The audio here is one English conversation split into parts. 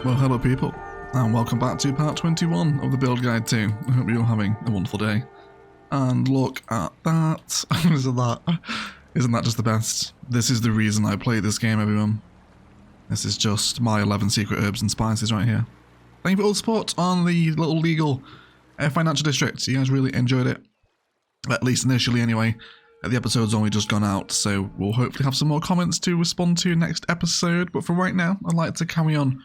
Well, hello people, and welcome back to part 21 of the build guide 2. I hope you're having a wonderful day. And look at that. Isn't that just the best? This is the reason I play this game, everyone. This is just my 11 secret herbs and spices right here. Thank you for all the support on the little legal financial district. You guys really enjoyed it. At least initially anyway. The episode's only just gone out, so we'll hopefully have some more comments to respond to next episode. But for right now, I'd like to carry on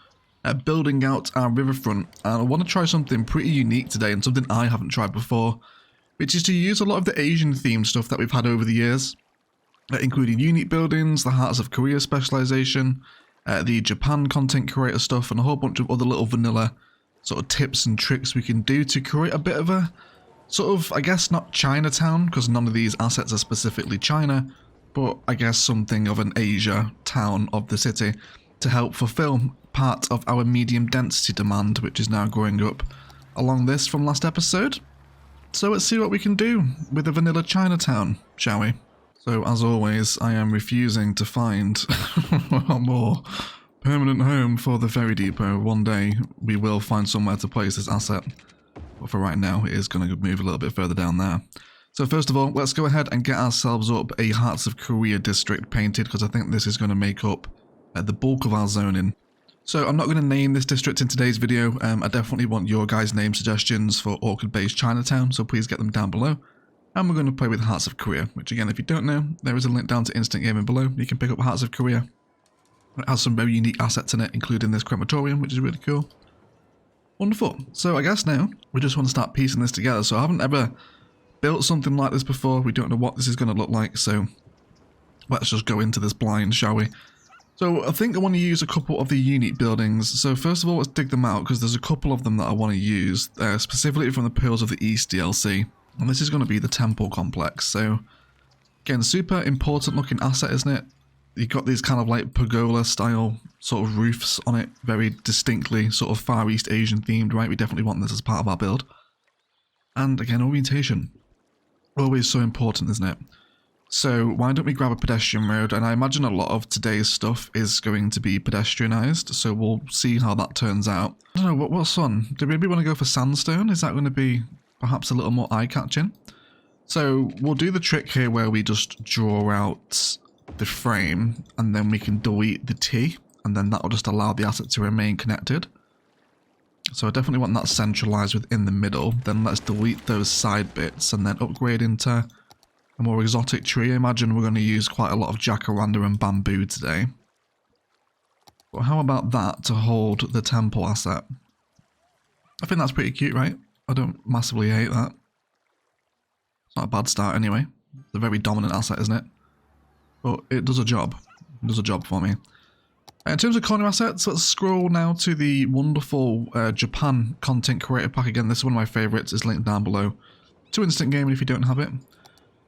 building out our riverfront, and I want to try something pretty unique today and something I haven't tried before, which is to use a lot of the Asian themed stuff that we've had over the years, including unique buildings, the Hearts of Korea specialization, the Japan content creator stuff, and a whole bunch of other little vanilla sort of tips and tricks we can do to create a bit of a sort of, I guess not Chinatown, because none of these assets are specifically China, but I guess something of an Asia town of the city to help fulfill part of our medium density demand, which is now growing up along this from last episode. So let's see what we can do with a vanilla Chinatown, shall we? So as always, I am refusing to find a more permanent home for the ferry depot. One day we will find somewhere to place this asset, but for right now it is going to move a little bit further down there. So first of all, let's go ahead and get ourselves up a Hearts of Korea district painted, because I think this is going to make up the bulk of our zoning. So I'm not going to name this district in today's video. I definitely want your guys' name suggestions for Orchid-based Chinatown, so please get them down below. And we're going to play with Hearts of Korea, which again, if you don't know, there is a link down to Instant Gaming below. You can pick up Hearts of Korea. It has some very unique assets in it, including this crematorium, which is really cool. Wonderful. So I guess now we just want to start piecing this together. So I haven't ever built something like this before. We don't know what this is going to look like, so let's just go into this blind, shall we? So I think I want to use a couple of the unique buildings. So first of all, let's dig them out, because there's a couple of them that I want to use, specifically from the Pearls of the East DLC. And this is going to be the temple complex. So again, super important looking asset, isn't it? You've got these kind of like pergola style sort of roofs on it, very distinctly sort of Far East Asian themed, right? We definitely want this as part of our build. And again, orientation. Always so important, isn't it? So why don't we grab a pedestrian road? And I imagine a lot of today's stuff is going to be pedestrianized, so we'll see how that turns out. I don't know, what's on? Do we maybe want to go for sandstone? Is that going to be perhaps a little more eye-catching? So we'll do the trick here where we just draw out the frame, and then we can delete the T, and then that will just allow the asset to remain connected. So I definitely want that centralized within the middle. Then let's delete those side bits, and then upgrade into a more exotic tree. I imagine we're going to use quite a lot of jacaranda and bamboo today. But how about that to hold the temple asset? I think that's pretty cute, right? I don't massively hate that. It's not a bad start anyway. It's a very dominant asset, isn't it? But it does a job. It does a job for me. In terms of corner assets, let's scroll now to the wonderful Japan content creator pack. Again, this is one of my favourites. It's linked down below to Instant Gaming if you don't have it.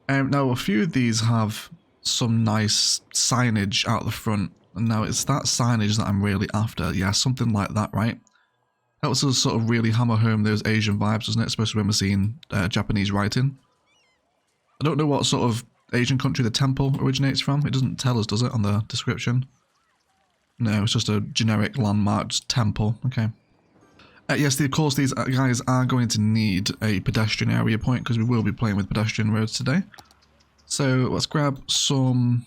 Now, a few of these have some nice signage out the front, and now it's that signage that I'm really after. Yeah, something like that, right? Helps us sort of really hammer home those Asian vibes, doesn't it? Especially when we're seeing Japanese writing. I don't know what sort of Asian country the temple originates from. It doesn't tell us, does it, on the description? No, it's just a generic landmarked temple. Okay. Yes, of course, these guys are going to need a pedestrian area point, because we will be playing with pedestrian roads today. So let's grab some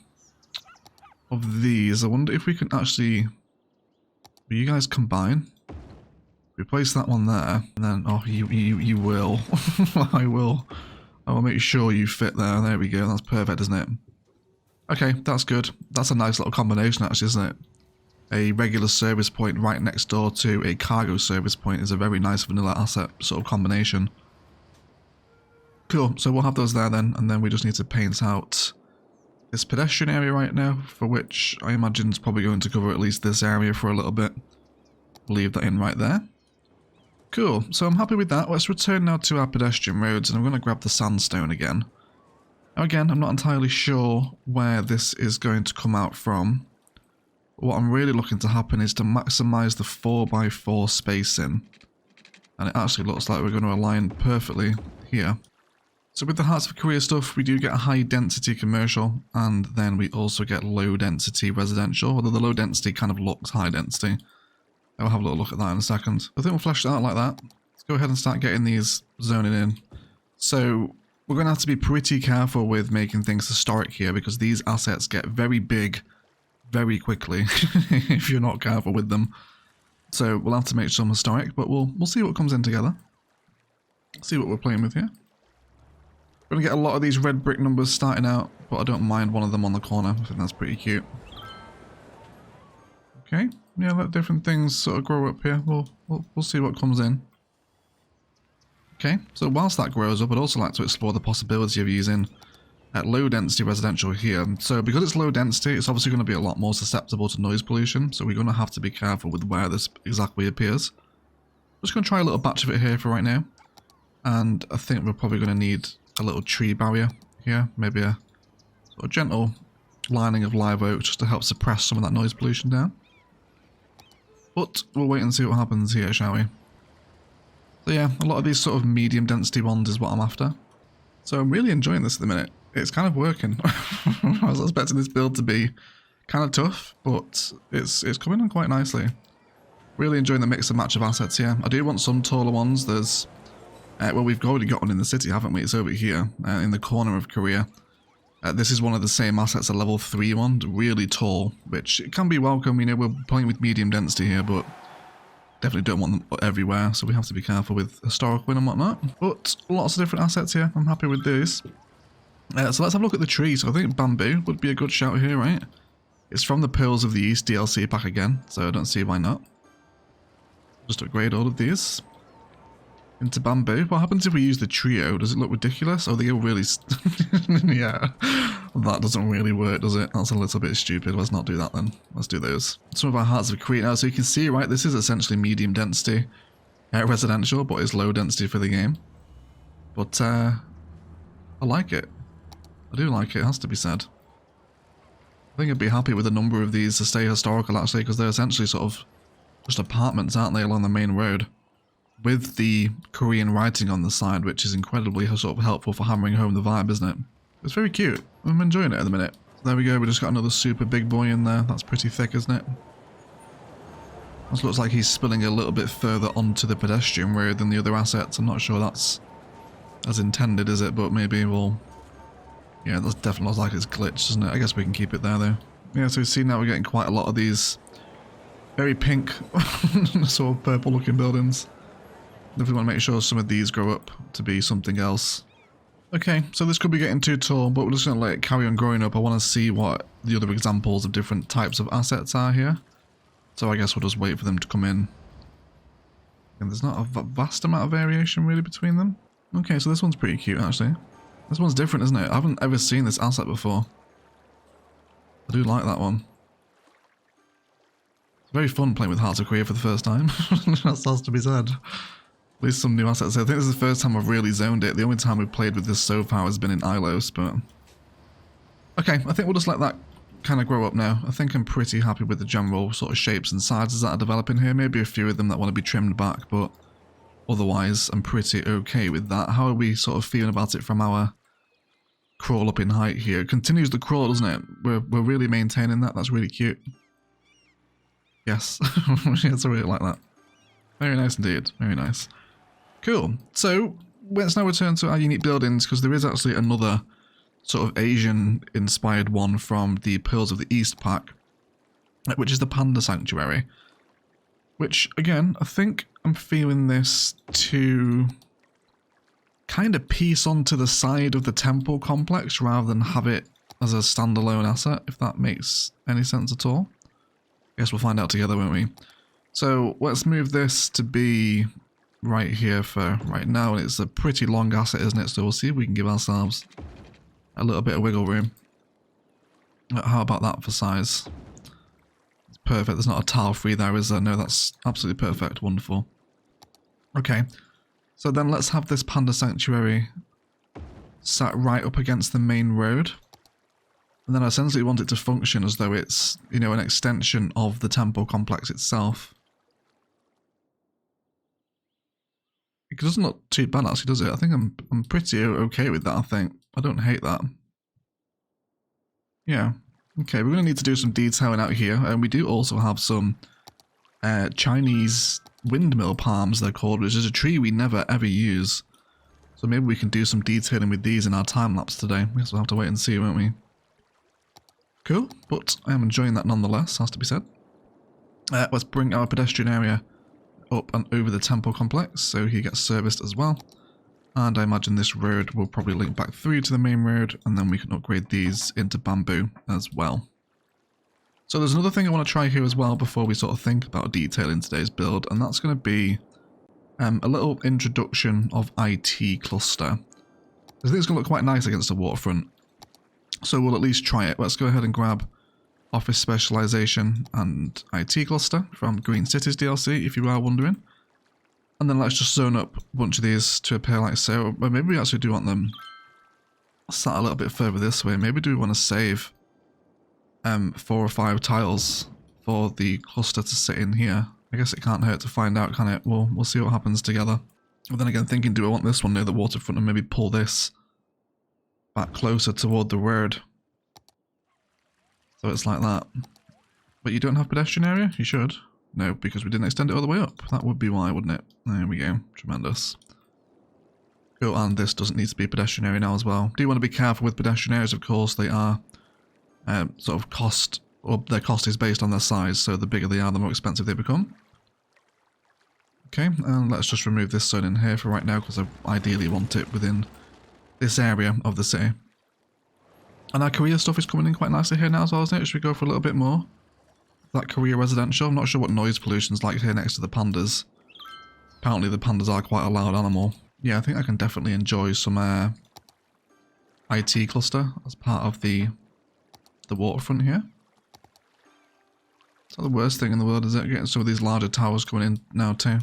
of these. I wonder if we can actually... Will you guys combine? Replace that one there, and then... Oh, you will. I will make sure you fit there. There we go. That's perfect, isn't it? Okay, that's good. That's a nice little combination, actually, isn't it? A regular service point right next door to a cargo service point is a very nice vanilla asset sort of combination. Cool, so we'll have those there then, and then we just need to paint out this pedestrian area right now, for which I imagine is probably going to cover at least this area for a little bit. Leave that in right there. Cool, so I'm happy with that. Let's return now to our pedestrian roads, and I'm going to grab the sandstone again. Now again, I'm not entirely sure where this is going to come out from. What I'm really looking to happen is to maximize the 4x4 spacing. And it actually looks like we're going to align perfectly here. So with the Hearts of Korea stuff, we do get a high density commercial, and then we also get low density residential, although the low density kind of looks high density. I'll have a little look at that in a second. I think we'll flesh it out like that. Let's go ahead and start getting these zoning in. So we're going to have to be pretty careful with making things historic here because these assets get very big very quickly if you're not careful with them. So we'll have to make some historic, but we'll see what comes in together. See what we're playing with here. We're going to get a lot of these red brick numbers starting out, but I don't mind one of them on the corner. I think that's pretty cute. Okay, yeah, let different things sort of grow up here. We'll see what comes in. Okay, so whilst that grows up, I'd also like to explore the possibility of using low density residential here. So because it's low density, it's obviously going to be a lot more susceptible to noise pollution, so we're going to have to be careful with where this exactly appears. I'm just going to try a little batch of it here for right now. And I think we're probably going to need a little tree barrier here, maybe a sort of gentle lining of live oak just to help suppress some of that noise pollution down. But we'll wait and see what happens here, shall we? So yeah, a lot of these sort of medium density ones is what I'm after. So I'm really enjoying this at the minute. It's kind of working. I was expecting this build to be kind of tough, but it's coming in quite nicely. Really enjoying the mix and match of assets here. I do want some taller ones. There's well, we've already got one in the city, haven't we? It's over here, in the corner of Korea. This is one of the same assets, a level 3 one, really tall, which it can be welcome. You know, we're playing with medium density here, but definitely don't want them everywhere, so we have to be careful with historical and whatnot. But lots of different assets here. I'm happy with these. So let's have a look at the tree. So I think bamboo would be a good shout here, right? It's from the Pearls of the East DLC pack again, so I don't see why not. Just upgrade all of these into bamboo. What happens if we use the trio? Does it look ridiculous? Oh, they go really... yeah, that doesn't really work, does it? That's a little bit stupid. Let's not do that then. Let's do those. Some of our Hearts of Crete now. So you can see, right, this is essentially medium density residential, but it's low density for the game. But I like it. I do like it, it has to be said. I think I'd be happy with a number of these to stay historical actually, because they're essentially sort of just apartments, aren't they, along the main road? With the Korean writing on the side, which is incredibly sort of helpful for hammering home the vibe, isn't it? It's very cute. I'm enjoying it at the minute. So there we go, we just got another super big boy in there. That's pretty thick, isn't it? This looks like he's spilling a little bit further onto the pedestrian road than the other assets. I'm not sure that's as intended, is it? But maybe we'll... Yeah, that definitely looks like it's glitched, doesn't it? I guess we can keep it there, though. Yeah, so we see now we're getting quite a lot of these very pink, sort of purple-looking buildings. If we want to make sure some of these grow up to be something else. Okay, so this could be getting too tall, but we're just going to let it carry on growing up. I want to see what the other examples of different types of assets are here. So I guess we'll just wait for them to come in. And there's not a vast amount of variation really between them. Okay, so this one's pretty cute actually. This one's different, isn't it? I haven't ever seen this asset before. I do like that one. It's very fun playing with Hearts of Korea for the first time. That has to be said. At least some new assets. I think this is the first time I've really zoned it. The only time we've played with this so far has been in Ilos, but... Okay, I think we'll just let that kind of grow up now. I think I'm pretty happy with the general sort of shapes and sizes that are developing here. Maybe a few of them that want to be trimmed back, but otherwise I'm pretty okay with that. How are we sort of feeling about it from our crawl up in height here? It continues to crawl, doesn't it? We're really maintaining that. That's really cute. Yes. Yes, I really like that. Very nice indeed. Very nice. Cool. So let's now return to our unique buildings, because there is actually another sort of Asian-inspired one from the Pearls of the East pack, which is the Panda Sanctuary. Which, again, I think I'm feeling this to kind of piece onto the side of the temple complex rather than have it as a standalone asset, if that makes any sense at all. I guess we'll find out together, won't we? So let's move this to be right here for right now, and it's a pretty long asset, isn't it? So we'll see if we can give ourselves a little bit of wiggle room. How about that for size? It's perfect. There's not a tile free there, is there? No, that's absolutely perfect. Wonderful. Okay, so then let's have this Panda Sanctuary sat right up against the main road. And then I essentially want it to function as though it's, you know, an extension of the temple complex itself. It doesn't look too bad actually, does it? I think I'm pretty okay with that, I think. I don't hate that. Yeah. Okay, we're going to need to do some detailing out here, and we do also have some Chinese windmill palms, they're called, which is a tree we never ever use. So maybe we can do some detailing with these in our time lapse today. I guess we'll have to wait and see, won't we? Cool, but I am enjoying that nonetheless, has to be said. Let's bring our pedestrian area up and over the temple complex so he gets serviced as well. And I imagine this road will probably link back through to the main road, and then we can upgrade these into bamboo as well. So there's another thing I want to try here as well before we sort of think about detailing today's build, and that's going to be a little introduction of IT cluster. I think it's going to look quite nice against the waterfront, so we'll at least try it. Let's go ahead and grab Office Specialization and IT Cluster from Green Cities DLC, if you are wondering. And then let's just zone up a bunch of these to appear like so. But maybe we actually do want them sat a little bit further this way. Maybe do we want to save 4 or 5 tiles for the cluster to sit in here? I guess it can't hurt to find out, can it? We'll see what happens together. But then again, thinking, do I want this one near the waterfront and maybe pull this back closer toward the road? So it's like that. But you don't have pedestrian area? You should. No, because we didn't extend it all the way up. That would be why, wouldn't it? There we go. Tremendous. Cool, and this doesn't need to be pedestrian area now as well. Do you want to be careful with pedestrian areas? Of course, they are sort of cost, or their cost is based on their size, so the bigger they are, the more expensive they become. Okay, and let's just remove this zone in here for right now, because I ideally want it within this area of the city. And our Korea stuff is coming in quite nicely here now as well, isn't it? Should we go for a little bit more? That Korea residential. I'm not sure what noise pollution's like here next to the pandas. Apparently the pandas are quite a loud animal. Yeah, I think I can definitely enjoy some IT cluster as part of the waterfront here. It's not the worst thing in the world, is it? Getting some of these larger towers coming in now too.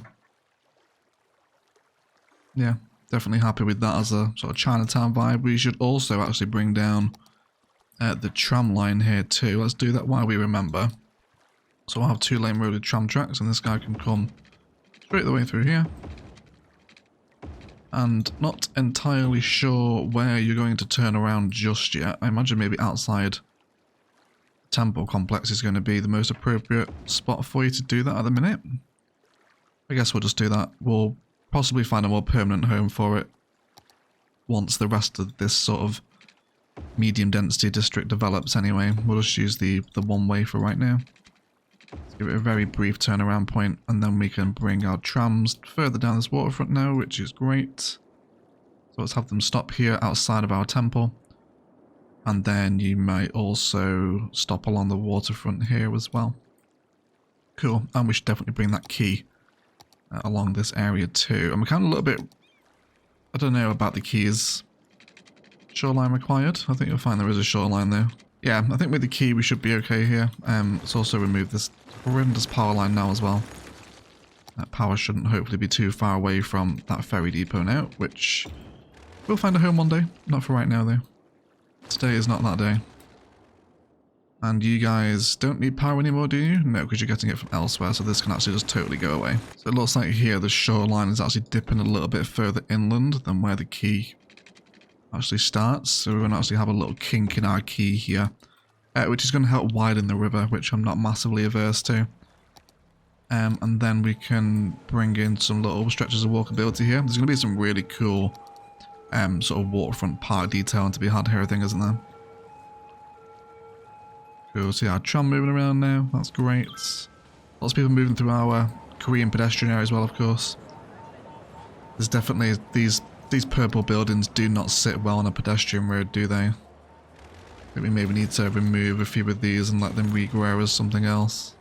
Yeah, definitely happy with that as a sort of Chinatown vibe. We should also actually bring down the tram line here too. Let's do that while we remember. So I'll have 2-lane road with tram tracks, and this guy can come straight the way through here. And not entirely sure where you're going to turn around just yet. I imagine maybe outside temple complex is going to be the most appropriate spot for you to do that at the minute. I guess we'll just do that. We'll possibly find a more permanent home for it once the rest of this sort of medium density district develops anyway. We'll just use the one way for right now. Let's give it a very brief turnaround point, and then we can bring our trams further down this waterfront now, which is great. So let's have them stop here outside of our temple. And then you might also stop along the waterfront here as well. Cool, and we should definitely bring that key along this area too. And we're kind of a little bit, I don't know about the keys. Shoreline required? I think you'll find there is a shoreline there. Yeah, I think with the key we should be okay here. Let's also remove this horrendous power line now as well. That power shouldn't hopefully be too far away from that ferry depot now, which we'll find a home one day. Not for right now though. Today is not that day. And you guys don't need power anymore, do you? No, because you're getting it from elsewhere, so this can actually just totally go away. So it looks like here the shoreline is actually dipping a little bit further inland than where the key actually starts. So we're going to actually have a little kink in our key here, which is going to help widen the river, which I'm not massively averse to. And then we can bring in some little stretches of walkability here. There's going to be some really cool sort of waterfront park detailing to be had here, I think, isn't there? Cool, see our tram moving around now, that's great. Lots of people moving through our Korean pedestrian area as well, of course. There's definitely, these purple buildings do not sit well on a pedestrian road, do they? I think we maybe need to remove a few of these and let them regrow as something else.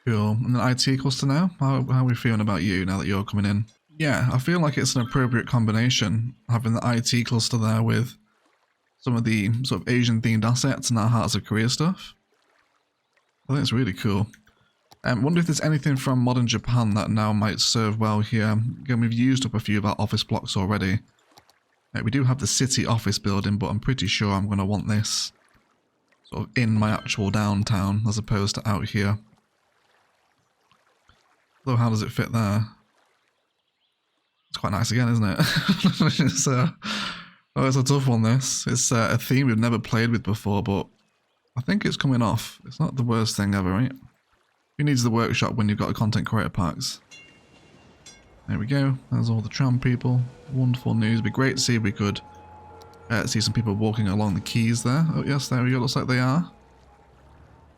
Cool, and then IT cluster now? How are we feeling about you now that you're coming in? Yeah, I feel like it's an appropriate combination, having the IT cluster there with some of the sort of Asian themed assets and our Hearts of Korea stuff. I think it's really cool. I wonder if there's anything from modern Japan that now might serve well here. Again, we've used up a few of our office blocks already. We do have the city office building, but I'm pretty sure I'm going to want this sort of in my actual downtown as opposed to out here. Although how does it fit there? It's quite nice again, isn't it? It's a tough one, this. It's a theme we've never played with before, but I think it's coming off. It's not the worst thing ever, right? Who needs the workshop when you've got a content creator packs? There we go. There's all the tram people. Wonderful news. It'd be great to see if we could see some people walking along the quays there. Oh yes, there we go. Looks like they are.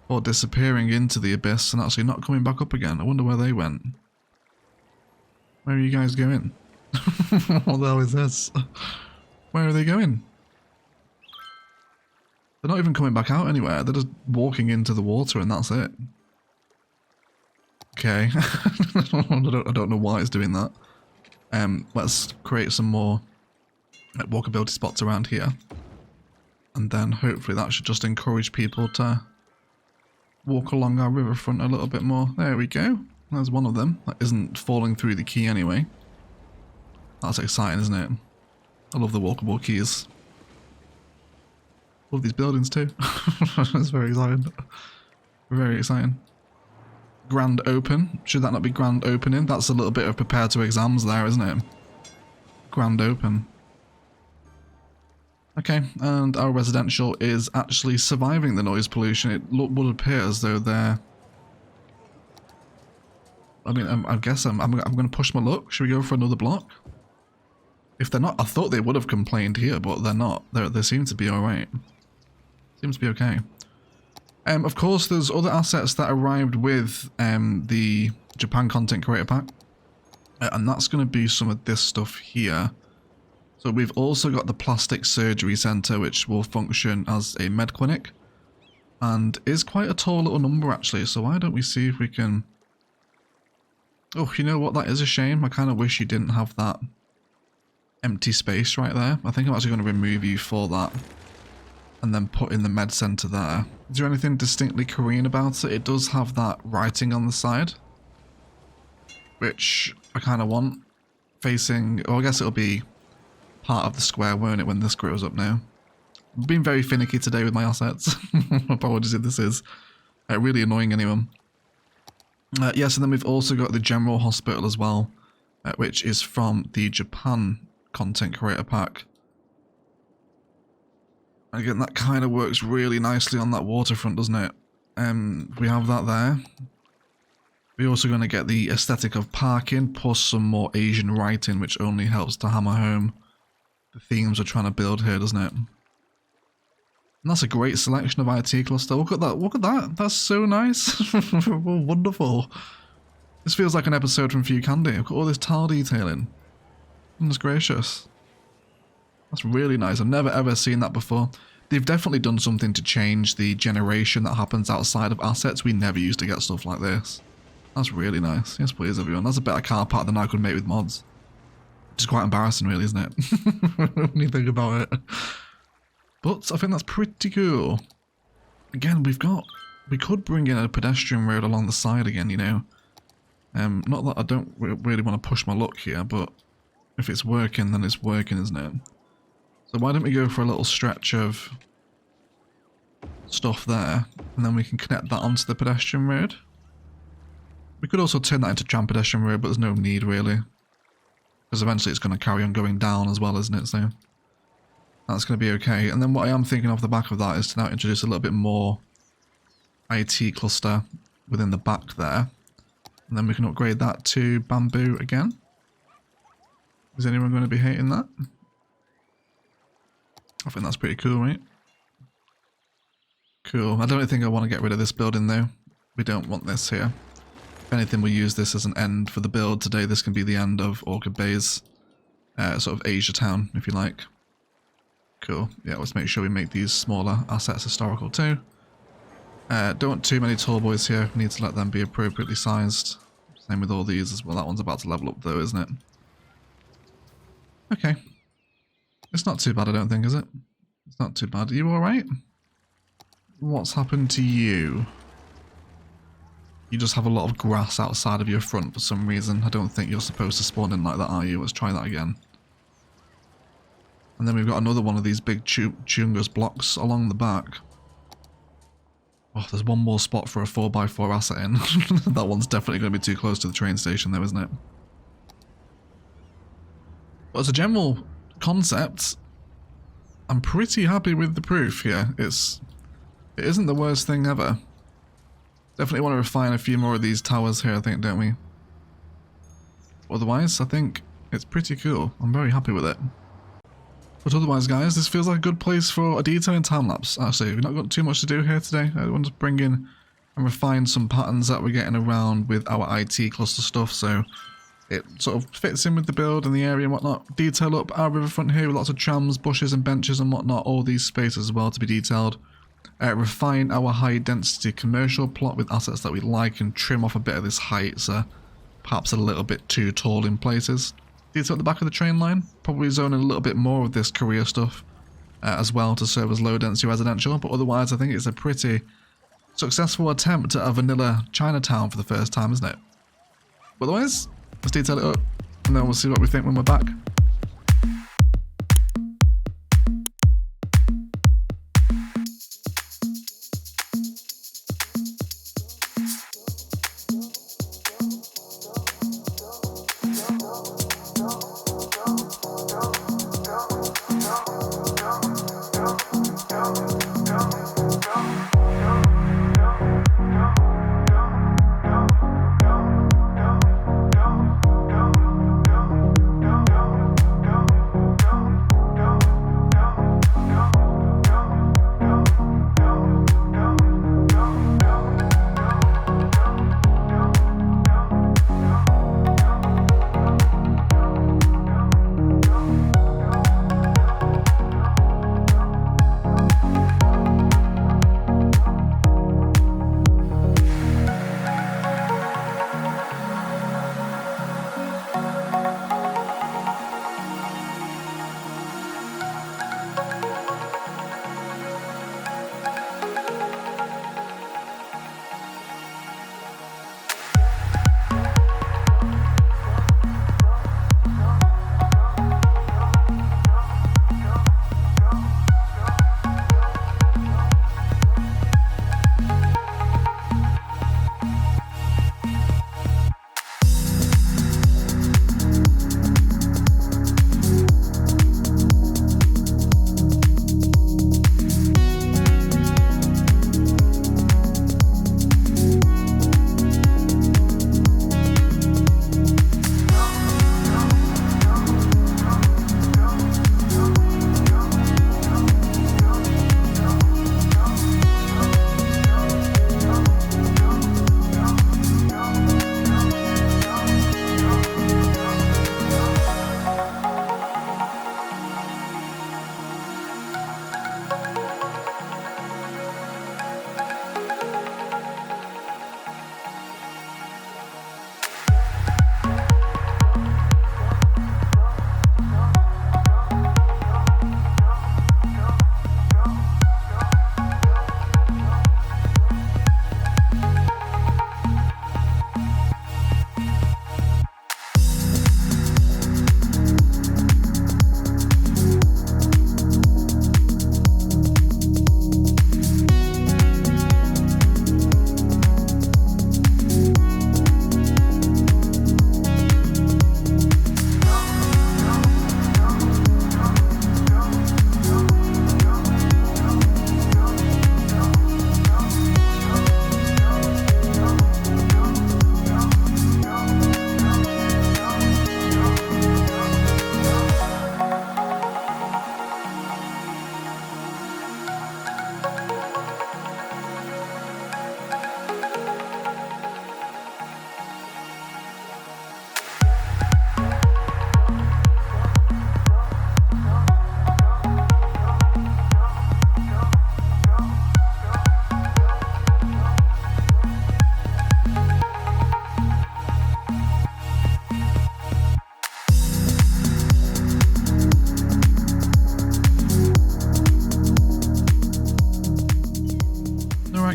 Or disappearing into the abyss and actually not coming back up again. I wonder where they went. Where are you guys going? What the hell is this? Where are they going? They're not even coming back out anywhere. They're just walking into the water and that's it. Okay. I don't know why it's doing that. Let's create some more walkability spots around here. And then hopefully that should just encourage people to walk along our riverfront a little bit more. There we go. There's one of them. That isn't falling through the quay anyway. That's exciting, isn't it? I love the walkable quays. Love these buildings too. It's very exciting. Very exciting. Grand open. Should that not be grand opening? That's a little bit of prepared to exams there, isn't it? Grand open. Okay, and our residential is actually surviving the noise pollution. It would appear as though they're... I mean, I guess I'm going to push my luck. Should we go for another block? If they're not, I thought they would have complained here, but they're not. They seem to be alright. Seems to be okay. Of course, there's other assets that arrived with the Japan Content Creator Pack. And that's going to be some of this stuff here. So we've also got the Plastic Surgery Centre, which will function as a med clinic. And is quite a tall little number, actually. So why don't we see if we can... Oh, you know what? That is a shame. I kind of wish you didn't have that empty space right there. I think I'm actually going to remove you for that. And then put in the med centre there. Is there anything distinctly Korean about it? It does have that writing on the side. Which I kind of want. Facing... Oh, I guess it'll be part of the square, won't it, when this grows up now. I'm being very finicky today with my assets. Apologies if this is really annoying anyone. Yes, and then we've also got the General Hospital as well. Which is from the Japan Content Creator Pack. Again, that kind of works really nicely on that waterfront, doesn't it? We have that there. We're also going to get the aesthetic of parking, plus some more Asian writing, which only helps to hammer home the themes we're trying to build here, doesn't it? And that's a great selection of IT cluster. Look at that, look at that. That's so nice. Wonderful. This feels like an episode from Few Candy. I've got all this tile detailing. Goodness gracious. That's really nice. I've never ever seen that before. They've definitely done something to change the generation that happens outside of assets. We never used to get stuff like this. That's really nice. Yes, please, everyone. That's a better car part than I could make with mods. Which is quite embarrassing, really, isn't it? When you think about it. But I think that's pretty cool. Again, we could bring in a pedestrian road along the side again, you know. Not that I don't really want to push my luck here, but if it's working, then it's working, isn't it? So why don't we go for a little stretch of stuff there, and then we can connect that onto the pedestrian road. We could also turn that into tram pedestrian road, but there's no need really. Because eventually it's going to carry on going down as well, isn't it? So that's going to be okay. And then what I am thinking off the back of that is to now introduce a little bit more IT cluster within the back there. And then we can upgrade that to bamboo again. Is anyone going to be hating that? I think that's pretty cool, right? Cool. I don't think I want to get rid of this building though. We don't want this here. If anything, we'll use this as an end for the build today. This can be the end of Orchid Bay's sort of ASIATOWN, if you like. Cool. Yeah, let's make sure we make these smaller assets historical too. Don't want too many tall boys here. We need to let them be appropriately sized. Same with all these as well. That one's about to level up though, isn't it? Okay. It's not too bad, I don't think, is it? It's not too bad. Are you alright? What's happened to you? You just have a lot of grass outside of your front for some reason. I don't think you're supposed to spawn in like that, are you? Let's try that again. And then we've got another one of these big Chungus blocks along the back. Oh, there's one more spot for a 4x4 asset in. That one's definitely going to be too close to the train station though, isn't it? But as a general concept, I'm pretty happy with the proof here. It's It isn't the worst thing ever. Definitely want to refine a few more of these towers here, I think, don't we? Otherwise, I think it's pretty cool. I'm very happy with it. But otherwise, guys, this feels like a good place for a detailing time-lapse. Actually, we've not got too much to do here today. I want to bring in and refine some patterns that we're getting around with our IT cluster stuff, so it sort of fits in with the build and the area and whatnot. Detail up our riverfront here with lots of trams, bushes and benches and whatnot, all these spaces as well to be detailed. Refine our high density commercial plot with assets that we like and trim off a bit of this height, so perhaps a little bit too tall in places. Detail at the back of the train line, probably zone in a little bit more of this career stuff as well to serve as low density residential, but otherwise I think it's a pretty successful attempt at a vanilla Chinatown for the first time, isn't it? But otherwise, let's detail it up and then we'll see what we think when we're back.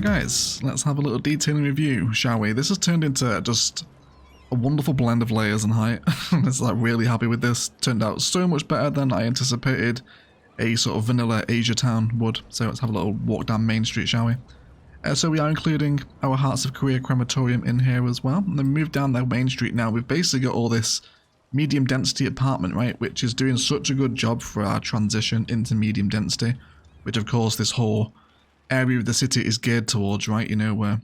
guys, let's have a little detailing review, shall we? This has turned into just a wonderful blend of layers and height. I'm just like really happy with this. Turned out so much better than I anticipated a sort of vanilla ASIATOWN would. So let's have a little walk down Main Street, shall we? So we are including our Hearts of Korea crematorium in here as well. And then move down the Main Street now. We've basically got all this medium density apartment, right? Which is doing such a good job for our transition into medium density. Which of course this whole area of the city is geared towards, right? You know, we're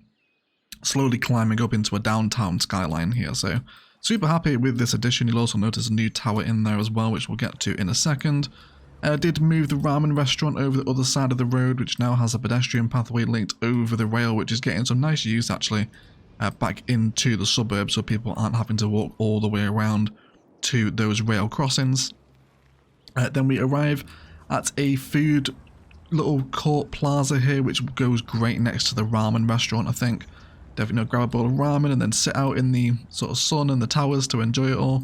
slowly climbing up into a downtown skyline here, so super happy with this addition. You'll also notice a new tower in there as well, which we'll get to in a second. Did move the ramen restaurant over the other side of the road, which now has a pedestrian pathway linked over the rail, which is getting some nice use actually back into the suburb, so people aren't having to walk all the way around to those rail crossings. Then we arrive at a food little court plaza here, which goes great next to the ramen restaurant, I think. Definitely grab a bowl of ramen and then sit out in the sort of sun and the towers to enjoy it all.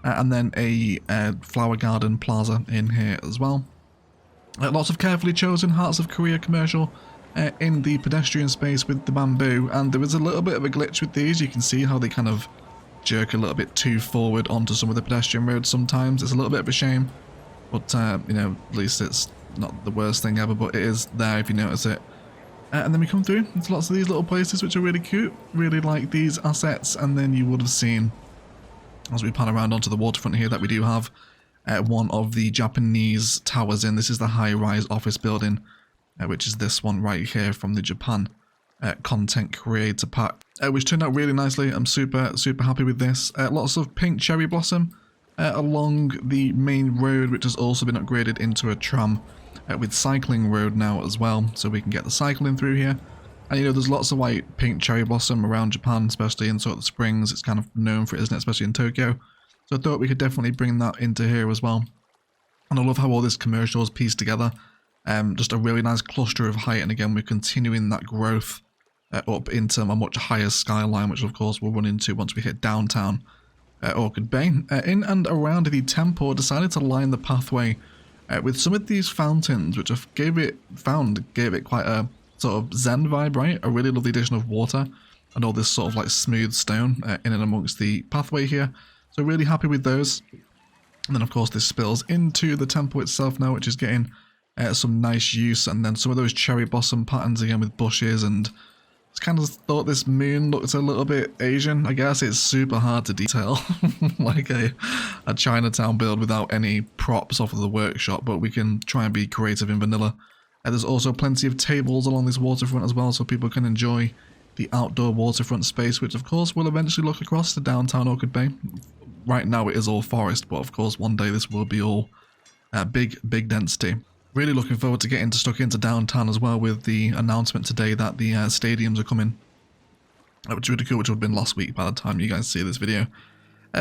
And then a flower garden plaza in here as well. Lots of carefully chosen Hearts of Korea commercial in the pedestrian space with the bamboo, and there is a little bit of a glitch with these. You can see how they kind of jerk a little bit too forward onto some of the pedestrian roads sometimes. It's a little bit of a shame, but you know, at least it's not the worst thing ever, but it is there if you notice it. And then we come through, there's lots of these little places which are really cute. Really like these assets, and then you would have seen, as we pan around onto the waterfront here, that we do have one of the Japanese towers in. This is the high-rise office building, which is this one right here from the Japan content creator pack, which turned out really nicely. I'm super happy with this. Lots of pink cherry blossom along the main road, which has also been upgraded into a tram with cycling road now as well, so we can get the cycling through here. And you know, there's lots of white pink cherry blossom around Japan, especially in sort of the springs. It's kind of known for it, isn't it? Especially in Tokyo. So I thought we could definitely bring that into here as well. And I love how all this commercial is pieced together. Just a really nice cluster of height, and again, we're continuing that growth up into a much higher skyline, which of course we'll run into once we hit downtown Orchid Bay. In and around the temple, I decided to line the pathway with some of these fountains, which I gave it quite a sort of zen vibe, right? A really lovely addition of water and all this sort of like smooth stone in and amongst the pathway here. So really happy with those. And then of course this spills into the temple itself now, which is getting some nice use. And then some of those cherry blossom patterns again with bushes, and I kind of thought this moon looked a little bit Asian. I guess it's super hard to detail like a Chinatown build without any props off of the workshop, but we can try and be creative in vanilla. There's also plenty of tables along this waterfront as well, so people can enjoy the outdoor waterfront space, which of course will eventually look across to downtown Orchid Bay. Right now it is all forest, but of course one day this will be all big density. Really looking forward to getting stuck into downtown as well, with the announcement today that the stadiums are coming, which is really cool, which would have been last week by the time you guys see this video.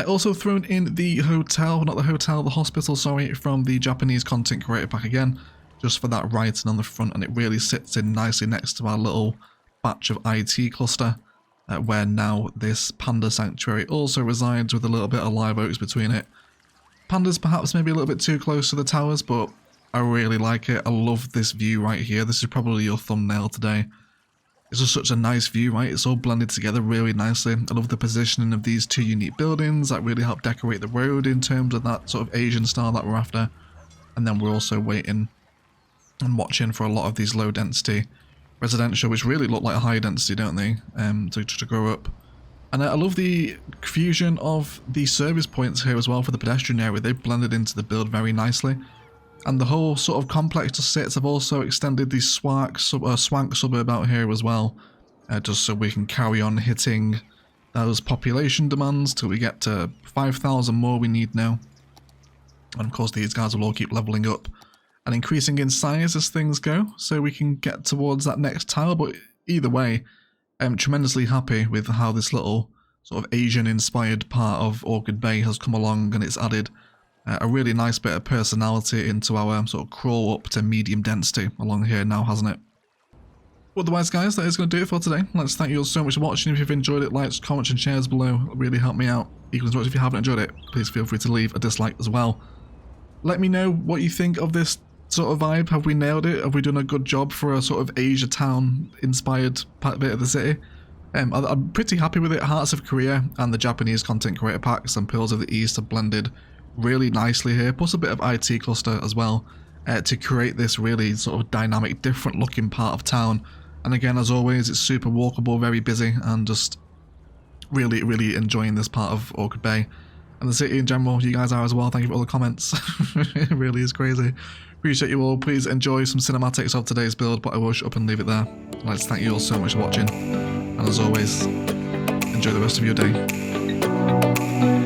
Also thrown in the hotel, not the hotel, the hospital, sorry, from the Japanese content creator pack again, just for that writing on the front, and it really sits in nicely next to our little batch of IT cluster, where now this panda sanctuary also resides, with a little bit of live oaks between it. Pandas perhaps maybe a little bit too close to the towers, but I really like it. I love this view right here. This is probably your thumbnail today. It's just such a nice view, right? It's all blended together really nicely. I love the positioning of these two unique buildings that really help decorate the road in terms of that sort of Asian style that we're after. And then we're also waiting and watching for a lot of these low density residential, which really look like a high density, don't they, to grow up. And I love the fusion of the service points here as well for the pedestrian area. They've blended into the build very nicely. And the whole sort of complex just sits. I've also extended the swank suburb out here as well, just so we can carry on hitting those population demands till we get to 5,000 more we need now. And of course these guys will all keep leveling up and increasing in size as things go, so we can get towards that next tile. But either way, I'm tremendously happy with how this little sort of Asian-inspired part of Orchid Bay has come along, and it's added a really nice bit of personality into our sort of crawl up to medium density along here now, hasn't it? But otherwise, guys, that is going to do it for today. Let's thank you all so much for watching. If you've enjoyed it, likes, comments and shares below really help me out. Equally as much if you haven't enjoyed it, please feel free to leave a dislike as well. Let me know what you think of this sort of vibe. Have we nailed it? Have we done a good job for a sort of ASIATOWN inspired bit of the city? I'm pretty happy with it. Hearts of Korea and the Japanese content creator packs and Pearls of the East have blended really nicely here, plus a bit of IT cluster as well, to create this really sort of dynamic, different looking part of town. And again, as always, it's super walkable, very busy, and just really enjoying this part of Orchid Bay. And the city in general, you guys are as well. Thank you for all the comments. It really is crazy. Appreciate you all. Please enjoy some cinematics of today's build, but I will shut up and leave it there. I'd like to thank you all so much for watching, and as always, enjoy the rest of your day.